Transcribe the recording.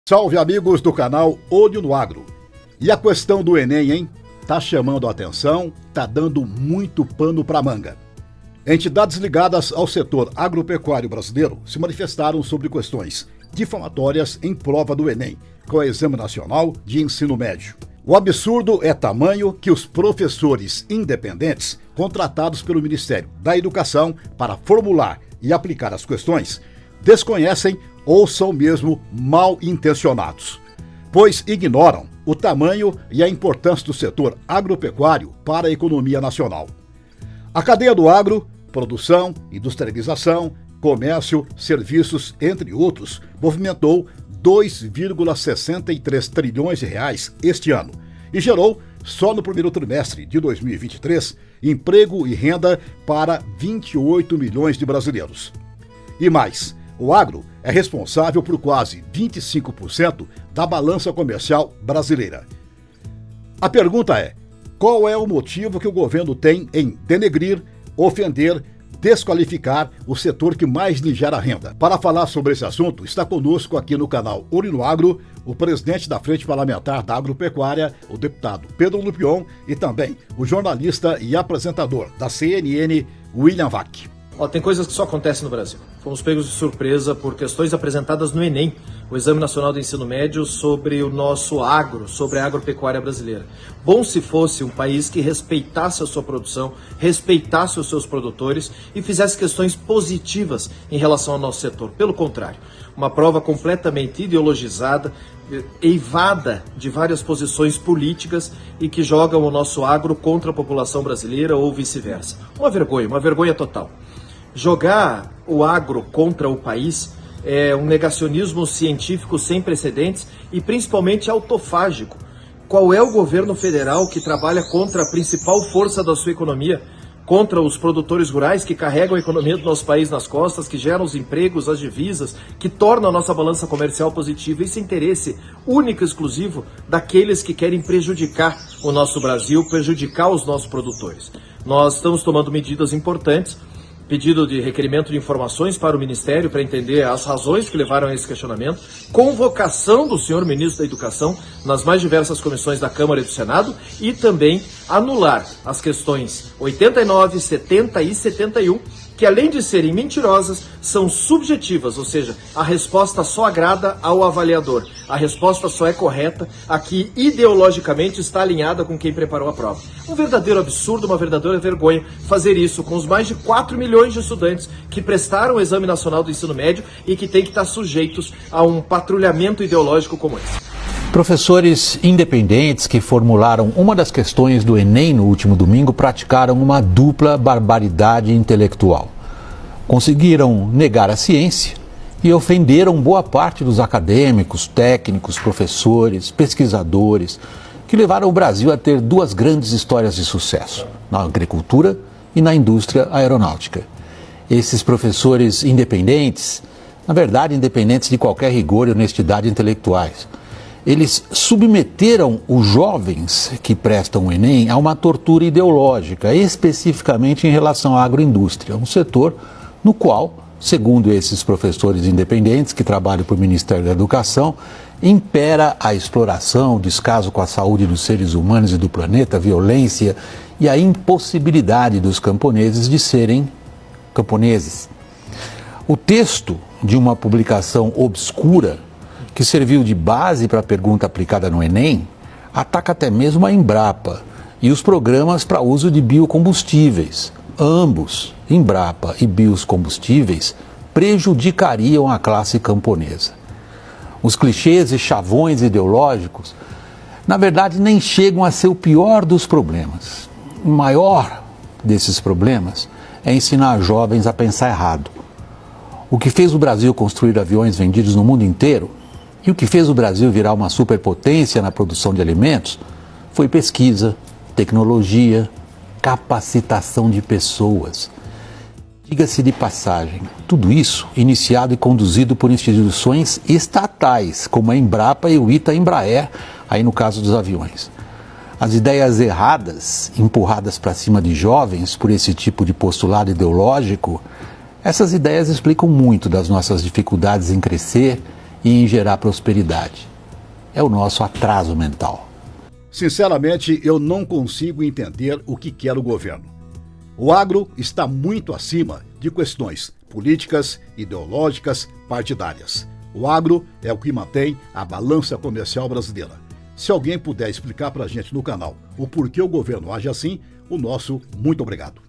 Salve, amigos do canal Olho no Agro. E a questão do Enem, hein? Tá chamando a atenção, tá dando muito pano pra manga. Entidades ligadas ao setor agropecuário brasileiro se manifestaram sobre questões difamatórias em prova do Enem, com o Exame Nacional de Ensino Médio. O absurdo é tamanho que os professores independentes, contratados pelo Ministério da Educação para formular e aplicar as questões, desconhecem ou são mesmo mal intencionados, pois ignoram o tamanho e a importância do setor agropecuário para a economia nacional. A cadeia do agro, produção, industrialização, comércio, serviços, entre outros, movimentou 2,63 trilhões de reais este ano e gerou, só no primeiro trimestre de 2023, emprego e renda para 28 milhões de brasileiros. E mais, o agro é responsável por quase 25% da balança comercial brasileira. A pergunta é: qual é o motivo que o governo tem em denegrir, ofender, desqualificar o setor que mais lhe gera renda? Para falar sobre esse assunto, está conosco aqui no canal Olho no Agro o presidente da Frente Parlamentar da Agropecuária, o deputado Pedro Lupion, e também o jornalista e apresentador da CNN, William Vac. Tem coisas que só acontecem no Brasil. Fomos pegos de surpresa por questões apresentadas no Enem, o Exame Nacional do Ensino Médio, sobre o nosso agro, sobre a agropecuária brasileira. Bom se fosse um país que respeitasse a sua produção, respeitasse os seus produtores e fizesse questões positivas em relação ao nosso setor. Pelo contrário, uma prova completamente ideologizada, eivada de várias posições políticas e que jogam o nosso agro contra a população brasileira ou vice-versa. Uma vergonha total. Jogar o agro contra o país é um negacionismo científico sem precedentes e principalmente autofágico. Qual é o governo federal que trabalha contra a principal força da sua economia, contra os produtores rurais que carregam a economia do nosso país nas costas, que geram os empregos, as divisas, que tornam a nossa balança comercial positiva? Esse interesse único e exclusivo daqueles que querem prejudicar o nosso Brasil, prejudicar os nossos produtores. Nós estamos tomando medidas importantes, pedido de requerimento de informações para o Ministério para entender as razões que levaram a esse questionamento, convocação do senhor Ministro da Educação nas mais diversas comissões da Câmara e do Senado e também anular as questões 89, 70 e 71, que além de serem mentirosas, são subjetivas, ou seja, a resposta só agrada ao avaliador, a resposta só é correta a que ideologicamente está alinhada com quem preparou a prova. Um verdadeiro absurdo, uma verdadeira vergonha fazer isso com os mais de 4 milhões de estudantes que prestaram o Exame Nacional do Ensino Médio e que têm que estar sujeitos a um patrulhamento ideológico como esse. Professores independentes que formularam uma das questões do Enem no último domingo praticaram uma dupla barbaridade intelectual. Conseguiram negar a ciência e ofenderam boa parte dos acadêmicos, técnicos, professores, pesquisadores que levaram o Brasil a ter duas grandes histórias de sucesso, na agricultura e na indústria aeronáutica. Esses professores independentes, na verdade independentes de qualquer rigor e honestidade intelectuais, eles submeteram os jovens que prestam o Enem a uma tortura ideológica, especificamente em relação à agroindústria, um setor no qual, segundo esses professores independentes que trabalham para o Ministério da Educação, impera a exploração, o descaso com a saúde dos seres humanos e do planeta, a violência e a impossibilidade dos camponeses de serem camponeses. O texto de uma publicação obscura que serviu de base para a pergunta aplicada no Enem, ataca até mesmo a Embrapa e os programas para uso de biocombustíveis. Ambos, Embrapa e biocombustíveis, prejudicariam a classe camponesa. Os clichês e chavões ideológicos, na verdade, nem chegam a ser o pior dos problemas. O maior desses problemas é ensinar jovens a pensar errado. O que fez o Brasil construir aviões vendidos no mundo inteiro e o que fez o Brasil virar uma superpotência na produção de alimentos foi pesquisa, tecnologia, capacitação de pessoas. Diga-se de passagem, tudo isso iniciado e conduzido por instituições estatais, como a Embrapa e o Ita-Embraer, aí no caso dos aviões. As ideias erradas, empurradas para cima de jovens por esse tipo de postulado ideológico, essas ideias explicam muito das nossas dificuldades em crescer e em gerar prosperidade. É o nosso atraso mental. Sinceramente, eu não consigo entender o que quer o governo. O agro está muito acima de questões políticas, ideológicas, partidárias. O agro é o que mantém a balança comercial brasileira. Se alguém puder explicar para a gente no canal o porquê o governo age assim, o nosso muito obrigado.